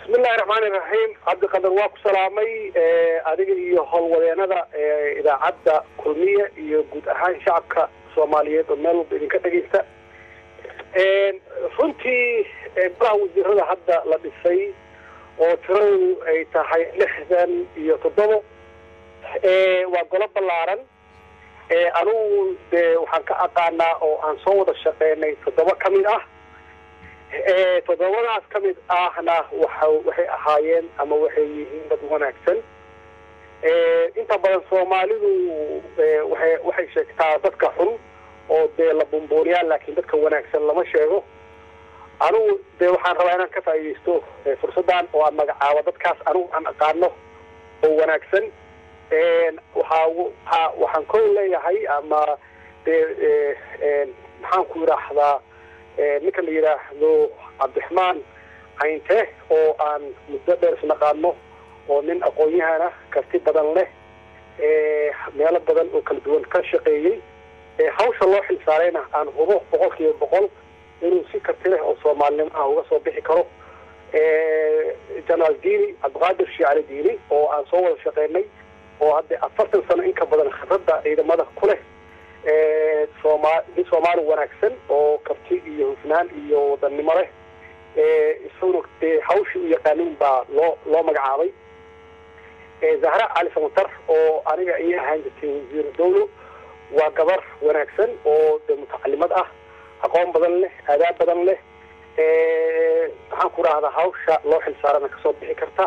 بسم الله الرحمن الرحيم. عبد القادر واكو سلامي adiga iyo howlwadeenada idaacada kulmiye iyo guud ahaan shacabka Soomaaliyeed oo meel walba idinka dhageysta runtii baraha wasiirada hadda la dhisay oo tiradu ay tahay 67 waa golo ballaaran anigu waxaan ka aqaanaa oo aan soo wada shaqeynay 7 kamid ah todobadaas kamid ahna waxay ahaayeen ama waxay yihiin dad wanaagsan inta badan Soomaalidu waxay sheegtaa dadka xun oo la bumbuuriyaa laakiin dadka wanaagsan lama sheego anigu waxaan rabaa inaan ka faa'iideysto fursadan oo aan magacaabo dadkaas anigu aan aqaano oo wanaagsan waxaan ku leeyahay ama maxaan ku yiraahdaa ninka la yiraahdo Cabdiraxmaan Caynte oo aan muddo dheer isnaqaano oo nin aqoon-yahan ah karti badan leh meelo badan oo kala duwan ka shaqeeyay hawsha loo xilsaarayna aan hubo 100% inuu si karti leh oo Soomaalnimo ah uga soo bixi karo Janaal Diini Abqaadir Shiicali Diini oo aan soo wada shaqeynay oo hadda 40 sano in ka badan khibradda ciidamada ku leh Soomaali wanaagsan oo karti iyo hufnaan iyo wadannimo leh isagoo hawsha u yaqaanin baa loo magacaabay Zahra Ali Samatar oo aniga ay ahaan jirtay wasiir dawlo waa gabar wanaagsan oo mutacallimad ah aqoon badan leh aadaab badan leh waxaan ku raahdaa hawsha loo xilsaarana ka soo bixi karta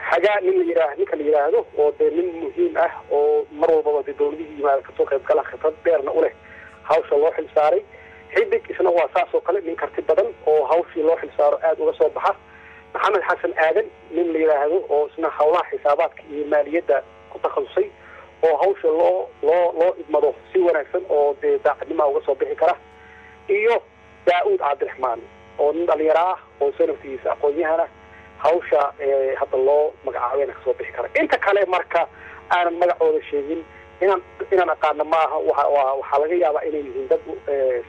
حاجة من اللي يراهدو ودين مهم ومرة بعض الدولي ما كتوق يبقى خطط بيرنا أوله هاوس اللوح الساري حبك إسنا واساس وقلب من كرتب بدن وهاوس اللوح السار آد وصبحه محمد حسن آدم من اللي يراهدو وإسنا حوله حسابات مالية كتخلصي وهاوس الله إدمره سوى نفسه وداعد ما وصبحه كره إيوه داود عبد الرحمن ومن اللي يراه وسنة في ساقويها hawsha hadda loo magacaabay ka soo bixi kara inta kale marka aan magacooda sheegin inaan aqaan maaha waxa laga yaabaa inay yihiin dad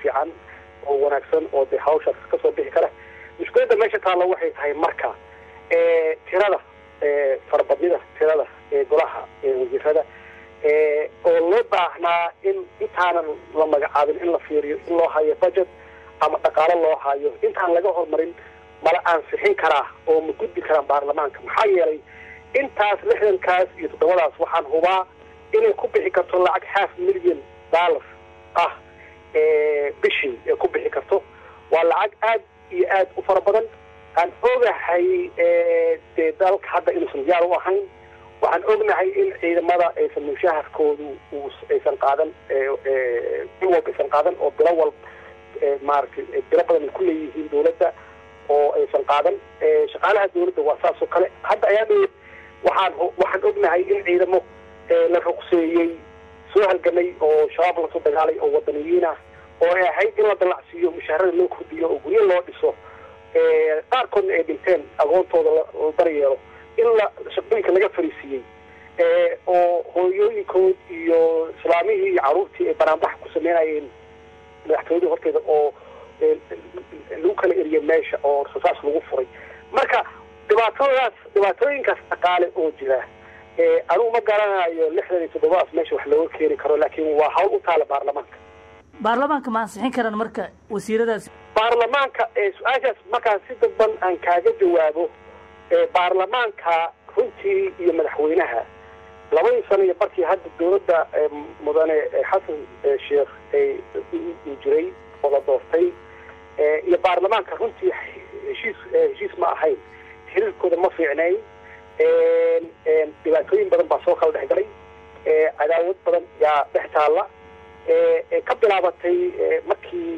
fiican oo wanaagsan oo hawsha ka soo bixi kara mushkiladda meesha taalo waxay tahay marka tirada farbadida tirada golaha wasiirada oo loo baahnaa in intaanan la magacaabin in la fiiriyo in loo hayo budget ama dhaqaale loo hayo intaan laga hormarin mala ansixin karaa oo ma gudbi karaan baarlamaanka maxaa yeelay intaas 60 kaas iyo 7daas waxaan hubaa inay ku bixi karto lacag $500,000 ah bishii ku bixi karto waa lacag aad iyo aad u fara badan aan ogahay dalka hadda inuu diyaar u ahayn waxaan ognahay in ciidamada ay mushaharkoodu aysan qaadan aysan qaadan oo bilo walba bilo badan ku leeyihiin dawladda oo aysan qaadan shaqaalaha dawladda waa saas oo kale hadda ayaan waxaan ognahay in ciidamo la ruqseeyay soo halgamay oo shabaab la soo dagaalay oo wadaniyiin ah oo ay ahayd in la dalacsiiyo mushaharada loo kordhiyo oo guryo loo dhiso qaarkoodna ay dhinteen aqoontooda la daryeelo in la shaqooyinka laga fariisiyey oo hooyooyinkood iyo islaamihii iyo caruurtii ay banaanbax ku sameynayeen madaxtooyada horteeda oo lagu kala eriyay meesha oo rasaas lagu furay marka dhibaatooyinkaas dhaqaale oo jira anigu ma garanayo 67 meesha wax looga keeni karo laakiin waa hawl u taala baarlamaanka ma ansixin karaan marka wasiiradaas baarlamaanka su'aashaas markaan si dadban aan kaaga jawaabo baarlamaanka runtii iyo madaxweynaha 2 sano iyo barkii hadda dawladda mudane xasan sheekh uu jiray oo la doortay iyo baarlamaanka runtii heshiis ma ahayn xiriirkooda ma fiicnayn dhibaatooyin badan baa soo kala dhexgalay cadaawad badan yaa dhex taalla ka bilaabatay markii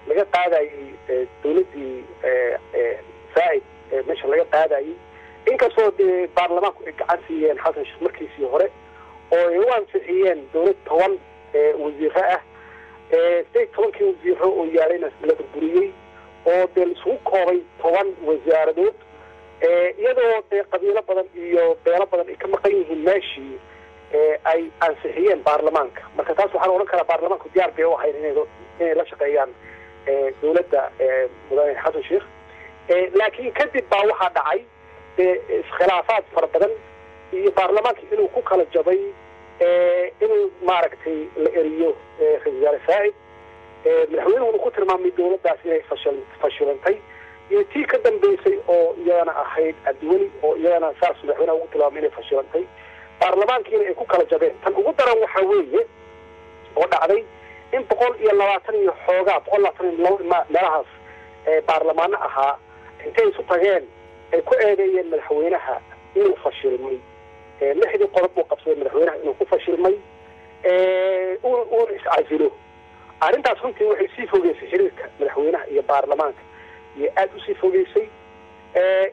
laga qaadayay dawladdii saa'id meesha laga qaadayay inkastoo baarlamaanku ay gacan siiyeen xasan sheekh markiisii hore oo ay u ansixiyeen dawlad 10 wasiiro ah tobankii wasiiro oo yaalayna la burburiyey oo isugu koobay 10 wasaaradood iyadoo qabiilo badan iyo beelo badan ay ka maqan yihiin meeshii ay ansixiyeen baarlamaanka marka taas waxaan oran karaa baarlamaanku diyaar bay u ahayn inay la shaqeeyaan dowladda mudane xasan sheekh laakiin kadib baa waxaa dhacay iskhilaafaad fara badan iyo baarlamaanka inuu ku kala jabay inuu maaragtay la eriyo ra-iisul wasaare saacid madaxweynuhuna ku tilmaamay dowladdaas inay fashilantay iyo tii ka dambeysay oo iyadana ahayd cabdiweli oo iyadana saas madaxweynaha ugu tilmaamay inay fashilantay baarlamaankiina ay ku kala jabeen tan ugu daran waxaa weeye oo dhacday in 120 iyo xoogaa 122 meelahaas baarlamaano ahaa intay isu tageen ay ku eedeeyeen madaxweynaha inuu fashilmay lixdii qodob uu qabsaday madaxweynaha inuu ku fashilmay uu iscasilo arrintaas runtii waxay sii fogeysay xiriirka madaxweynaha iyo baarlamaanka iyo aad u sii fogeysay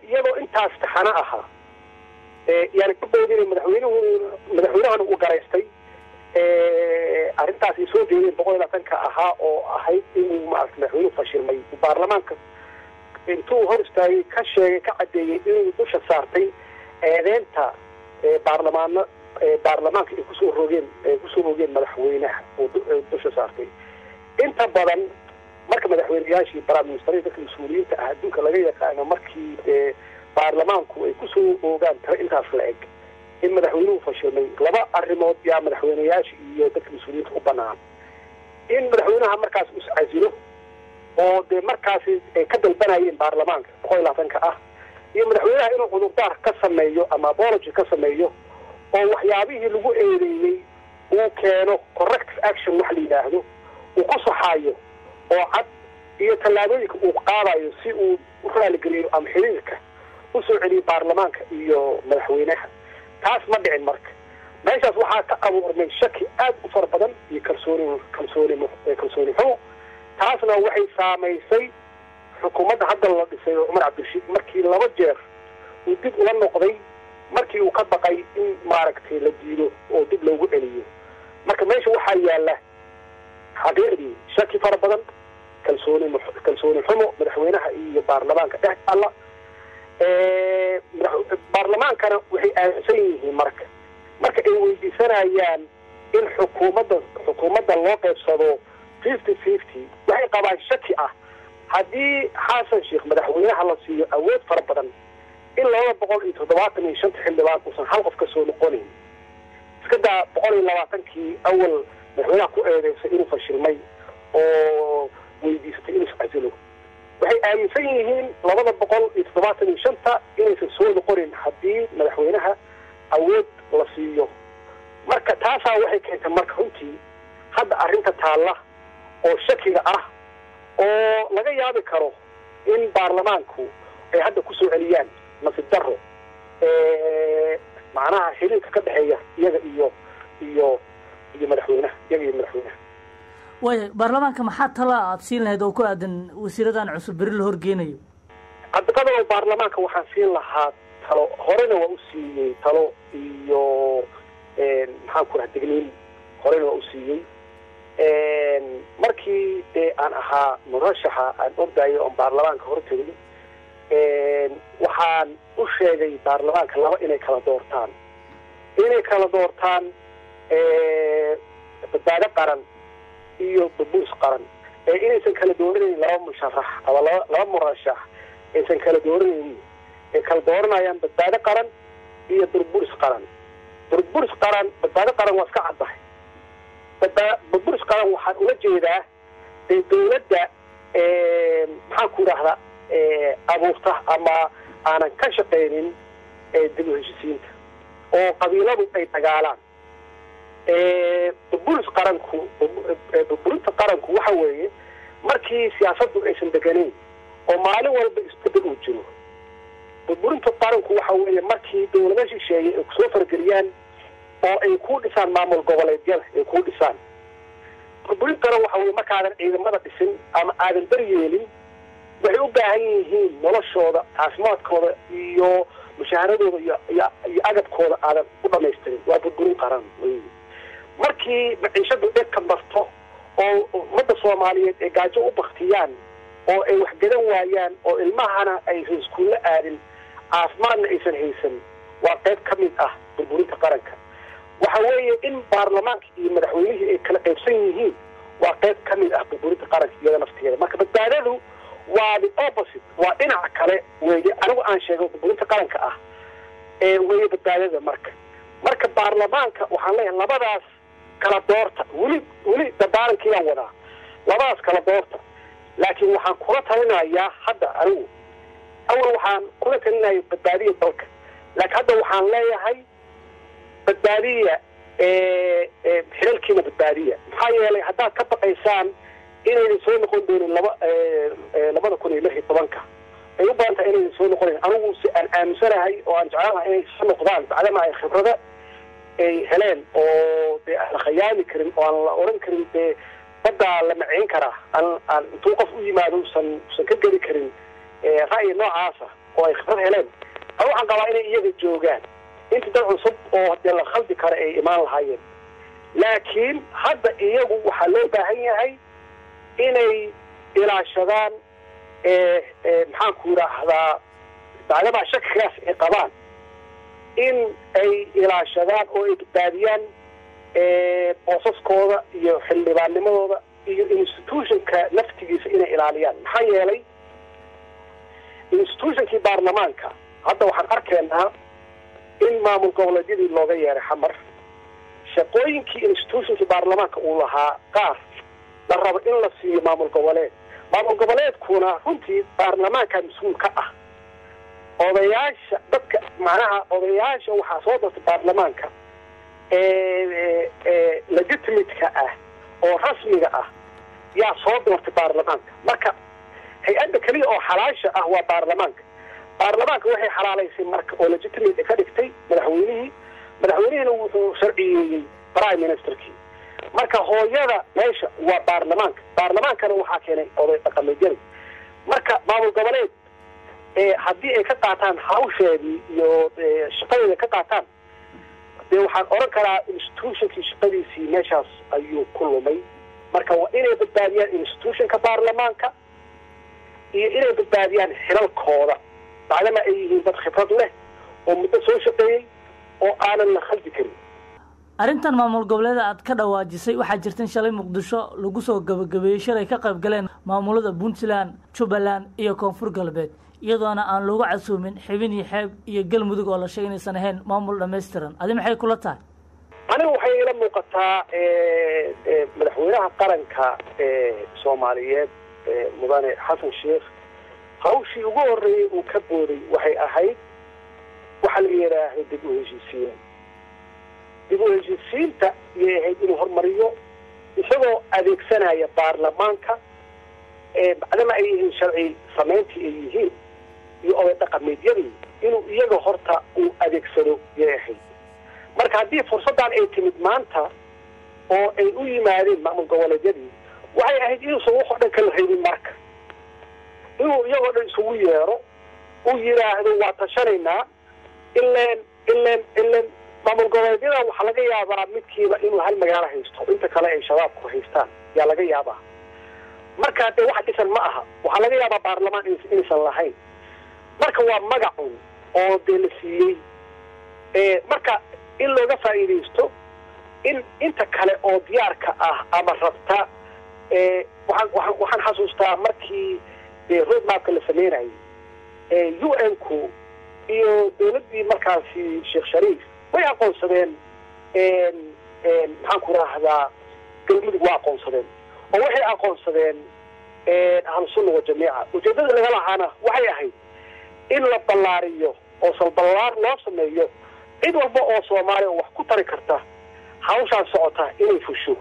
iyadoo intaas taxano ahaa yani ka boodinay madaxweynahana uu garaystay arrintaas ay soo jeedeen 120 ahaa oo ahayd inuu maaragtay madaxweynuhu fashilmay baarlamaanka intuu hor istaagay ka sheegay ka cadeeyay inuu dusha saartay eedeynta baarlamaanka ay kusoo rogeen madaxweynaha oo dusha saartay inta badan marka madaxweynayaashii prime minister dadka mas-uuliyiinta ah adduunka laga yaqaano markii baarlamaanku ay kusoo oogaan tiro intaas la eg in madaxweynuhu fashilmay laba arrimood yaa madaxweynayaasha iyo dadka mas-uuliyiinta u banaan in madaxweynaha markaas uu iscasilo oo dee markaasi ay ka dalbanayeen baarlamaanka 120 ah iyo madaxweynaha inuu cudurdaar ka sameeyo ama apology ka sameeyo oo waxyaabihii lagu eedeeyey uu keeno corrective action wax la yidhaahdo uu ku saxaayo oo cad iyo tallaabooyinka uu qaadayo si uu u raaligeliyo ama xiriirka u soo celiyo baarlamaanka iyo madaxweynaha taas ma dhicin marka meeshaas waxaa ka abuurmay shaki aad u fara badan iyo kalsooni xumo taasna waxay saamaysay xukuumadda hadda la dhisay oo cumar cabdirashiid markii 2 jeer uu dib ula noqday markii uu ka baqay in maaragtay la diido oo dib loogu celiyo marka meesha waxaa yaala xaqiiqdii shaki fara badan kalsooni xumo madaxweynaha iyo baarlamaanka dhex alla baarlamaankana waxay aaminsan yihiin marka ay weydiisanayaan in xukuumadda loo qaybsado 50-50 waxay qabaan shaki ah haddii xasan sheekh madaxweynaha la siiyo awood fara badan in 275 xildhibaan uusan hal qof ka soo noqonayn iska daa 120kii awal madaxweynaha ku eedeysay inuu fashilmay oo weydiistay inuu iscasilo waxay aaminsan yihiin 275 inaysan soo noqonin haddii madaxweynaha awood la siiyo marka taasaa waxay keentay marka runtii hadda arrinta taalla oo shakiga ah oo laga yaabi karo in baarlamaanku ay hadda ku soo celiyaan nasiib darro macnaha xiriirka ka dhexeeya iyaga iyo madaxweynaha way baarlamaanka maxaa tala aad siin lahayd oo ku aadan wasiiradan cusub bari la horgeynayo hadda baarlamaanka waxaan siin lahaa talo horena waa u siiyey talo iyo maxaan ku rahaa digniin horena waa u siiyey markii aan ahaa murashaxa aan ordayo oon baarlamaanka hortegay waxaan u sheegay baarlamaanka laba inay kala doortaan badbaado qaran iyo burburis qaran inaysan kala dooranayn laba musharax ama laba murashax aysan kala dooranayn ay kala dooranayaan badbaado qaran iyo burburis qaran badbaado qaran waa iska caddahay burburis qaran waxaan ula jeedaa dowladda maxaan ku idhaahdaa abuurta ama aanan ka shaqaynin dib u heshisiinta oo qabiiladu ay dagaalaan burburinta qaranku waxa weeye markii siyaasaddu aysan deganayn oo maalin walba isbedel uu jiro burburinta qaranku waxa weeye markii dowlado shisheeye ay kusoo fargeliyaan oo ay ku dhisaan maamul goboleedyada ay ku dhisaan burburintana waxa weeye markaadan ciidamada dhisin ama aadan daryeelin waxay u baahan yihiin noloshooda caafimaadkooda iyo mushaaharadooda iyo agabkooda aadan u dhamaystirin waa burburin qaran markii maciishadu dhegka marto oo ummadda soomaaliyeed ay gaajo u baktiyaan oo ay wax gadan waayaan oo ilmahana aysan iskuulla aadin caafimaadna aysan haysan waa qayb ka mid ah burburinta qaranka waxa weeye in baarlamaanka iyo madaxweynihii ay kala qaybsan yihiin waa qayb ka mid ah burburinta qaranka iyada naftigeeda. marka badbaadadu waa the opposite, waa dhinaca kale weeye anigu aan sheego burburinta qaranka ah weeye badbaadada. marka baarlamaanka waxaan leeyahay labadaas kala doorta, weli dadaarankiiyaan wadaa, labadaas kala doorta. laakiin waxaan kula talinayaa hadda anigu awal waxaan kula talinaya badbaadiya dalka, laakiin hadda waxaan leeyahay badbaadiya xilalkiina badbaadiya. maxaa yeelay haddaad ka baqaysaan inaynan soo noqon doonin 2016 ay u badan tahay inaynan soo noqonayn. anigu si aan aaminsanahay oo aan jeclaanahay inay soo noqdaan bacdama ay khibrada ay heleen oo dee aan la khayaami karin oo aan la oran karin dee baddaa la maceyn karaa, aan intuu qof u yimaado usan ka geli karin ra'yi noocaasa oo ay khibrad heleen. anu waxaan qabaa inay iyaga joogaan inta dad cusub oo dee la khaldi kara ay imaan lahaayeen. laakiin hadda iyagu waxaa loo baahan yahay inay ilaashadaan maxaanku yidhaahdaa bacdamaa shakigaas ay qabaan in ay ilaashadaan oo ay badbaadiyaan boosaskooda iyo xildhibaannimadooda iyo institutionka naftigiisa inay ilaaliyaan. maxaa yeelay institutionkii baarlamaanka hadda waxaan arkaynaa in maamul goboleedyadii looga yeeray xamar, shaqooyinkii institutionkii baarlamaanka uu lahaa qaar la rabo in la siiyo maamul goboleed. maamul goboleedkuna runtii baarlamaanka mas-uul ka ah. odayaasha dadka macnaha odayaasha waxaa soo dartay baarlamaanka legitimate-ka ah oo rasmiga ah yaa soo doortay baarlamaanka. marka hay-adda keliya oo xalaasha ah waa baarlamaanka. baarlamaanka waxay xalaalaysay marka oo legitimate ka dhigtay madaxweynihina wuxuu sharciyeeyey prime ministerkii. marka hooyada meesha waa baarlamaankana waxaa keenay oday dhaqameedyada. marka maamul goboleed haddii ay ka qaataan hawsheedii iyo shaqadeeda ka qaataan dee waxaan oran karaa institutionkii shaqadiisii meeshaas ayuu ku lumay. marka waa inay badbaadiyaan institutionka baarlamaanka iyo inay badbaadiyaan xilalkooda bacdama ay yihiin dad khibrad leh oo muddo soo shaqeeyey oo aanan la khaldi karin. arrintan maamul goboleeda aad ka dhawaajisay waxaa jirta in shalay muqdisho lagu soo gabagabeeyey shalay ka qayb galeen maamulada puntland, jubbaland iyo koonfur galbeed iyadoona aan loogu casuumin xibin iyo xeeb iyo galmudug oo la sheegay inaysan ahayn maamul dhammaystiran. adi maxay kula tahay? aniga waxay ila muuqataa madaxweynaha qaranka soomaaliyeed mudane xasan sheekh hawshii ugu horreeyey uu ka booday waxay ahayd waxa la yidhaahdo dib u heshiisiin. dib u heshiisiinta iyay ahayd inuu horumariyo isagoo adeegsanaya baarlamaanka bacdama ay yihiin sharci samayntii ay yihiin iyo oday dhaqameedyadii inuu iyaga horta uu adeegsado yay ahayd. marka haddii fursaddan ay timid maanta oo ay u yimaadeen maamul goboleedyadii waxay ahayd inuusan wax oo dhan kala reebin. marka inuu iyagoo dhan isugu yeero uu yidhaahdo waa tashanaynaa ileen maamul goboleedyada waxaa laga yaabaa midkiiba inuu hal magaalo haysto inta kale ay shabaabku haystaan yaa laga yaabaa. marka dee wax dhisan ma aha, waxaa laga yaabaa baarlamaan inaysan lahayn. marka waa magacun oo dee la siiyey. marka in looga faa'iidaysto in inta kale oo diyaarka ah ama rabta waxaan xasuustaa markii dee roadmapka la sameynayay UN-ku iyo dawladdii markaasi sheekh shariif way aqoonsadeen maxaan ku raahdaa galmudug waa aqoonsadeen oo waxay aqoonsadeen ahlusunna wajamiica. ujeeddada laga lahaana waxay ahayd in la ballaariyo oo salballaar loo sameeyo cid walba oo soomaaliya oo wax ku tari karta hawshaan socota inay fusho.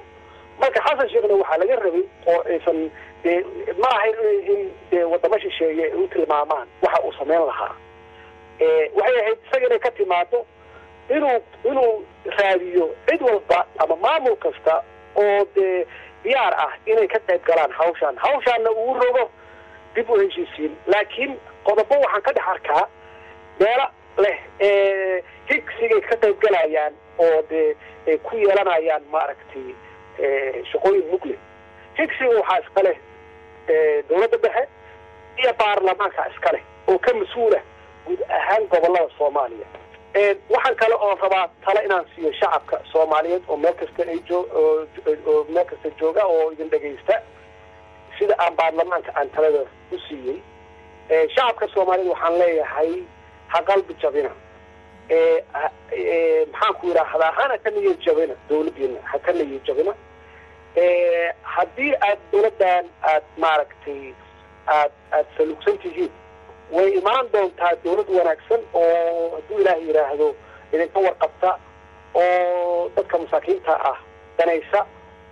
marka xasan sheekhna waxaa laga rabay oo aysan dee ma ahayn in dee waddamo shisheeye ay u tilmaamaan waxa uu samayn lahaa. waxay ahayd isaga inay ka timaado inuu raadiyo cid walba ama maamul kasta oo dee diyaar ah inay ka qayb galaan hawshaanna uu rogo dib u heshiisiin. laakiin qodobo waxaan ka dhex arkaa meelo leh higsigay ka qayb galayaan oo dee ay ku yeelanayaan maaragtay shaqooyin mugle. higsiga waxaa iska leh dawladda dhexe iyo baarlamaanka iska leh oo ka mas-uula guud ahaan gobollada soomaaliya. waxaan kale oo rabaa tale inaan siiyo shacabka soomaaliyeed oo meel kasta oo meel kasta jooga oo idin dhegaysta sida aan baarlamaanka aan talada u siiyey shacabka soomaaliyeed waxaan leeyahay ha qalbi jabina maxaan ku yidhaahdaa hana ka niyad jabina dawladdiina ha ka niyad jabina haddii aad dawladdan aad maaragtay aad saluugsan tihiin way imaan doontaa dawlad wanaagsan oo hadduu ilaah yidhaahdo idinka warqabta oo dadka masaakiinta ah danaysa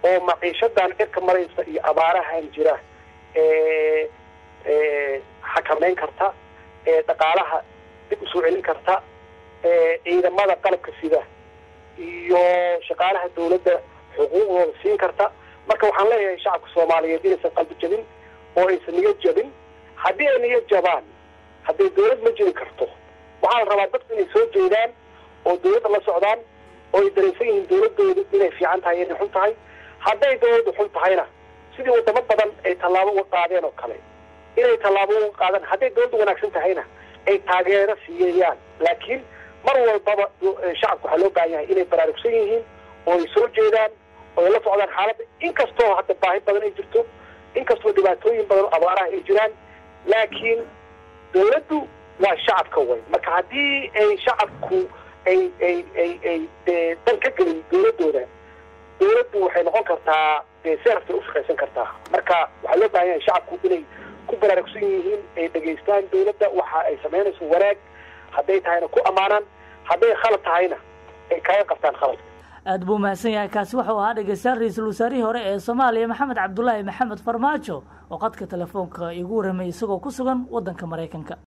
oo maciishadan cirka maraysa iyo abaarahan jira xakameyn karta dhaqaalaha dib usoo celin karta ciidamada qalabka sida iyo shaqaalaha dawladda xuquuqdooda siin karta marka waxaan leeyahay shacabka soomaaliyeed inaysan qalbi jabin oo aysan niyad jabin haddii ay niyad jabaan hadday dawlad ma jiri karto waxaa la rabaa dadku inay soo jeedaan oo dawladda la socdaan oo ay dareensan yihiin dawladdoodu inay fiican tahay inay xun tahay hadday dawladdu xun tahayna sidii wadamo badan ay tallaabo uga qaadeen oo kale inay tallaabo uga qaadaan hadday dawladdu wanaagsan tahayna ay taageero siiyayaan laakiin mar walbaba shacabku waxaa loo baahan yahay inay baraarugsan yihiin oo ay soo jeedaan oo ay la socdaan xaaladda inkastoo hadda baahi badan ay jirto inkastoo dhibaatooyin badan oo abaaraha ay jiraan laakiin dawladdu waa shacabka way marka haddii ay shacabku ay dan ka gelin dawladdooda dawladdu waxay noqon kartaa seerftay u shaqaysan kartaa marka waxaa loo baahan yahay shacabku inay ku baraarugsan yihiin ay dhegaystaan dawladda waxa ay samaynayso wanaag hadday tahayna ku ammaanaan hadday khalad tahayna ay kaga qabtaan khaladka aad buu mahadsan yahay kaasi wuxuu ahaa dhegeystayaal ra-iisul wasaarihii hore ee soomaaliya maxamed cabdulaahi maxamed farmaajo oo qadka telefoonka igu warramay isagoo ku sugan waddanka maraykanka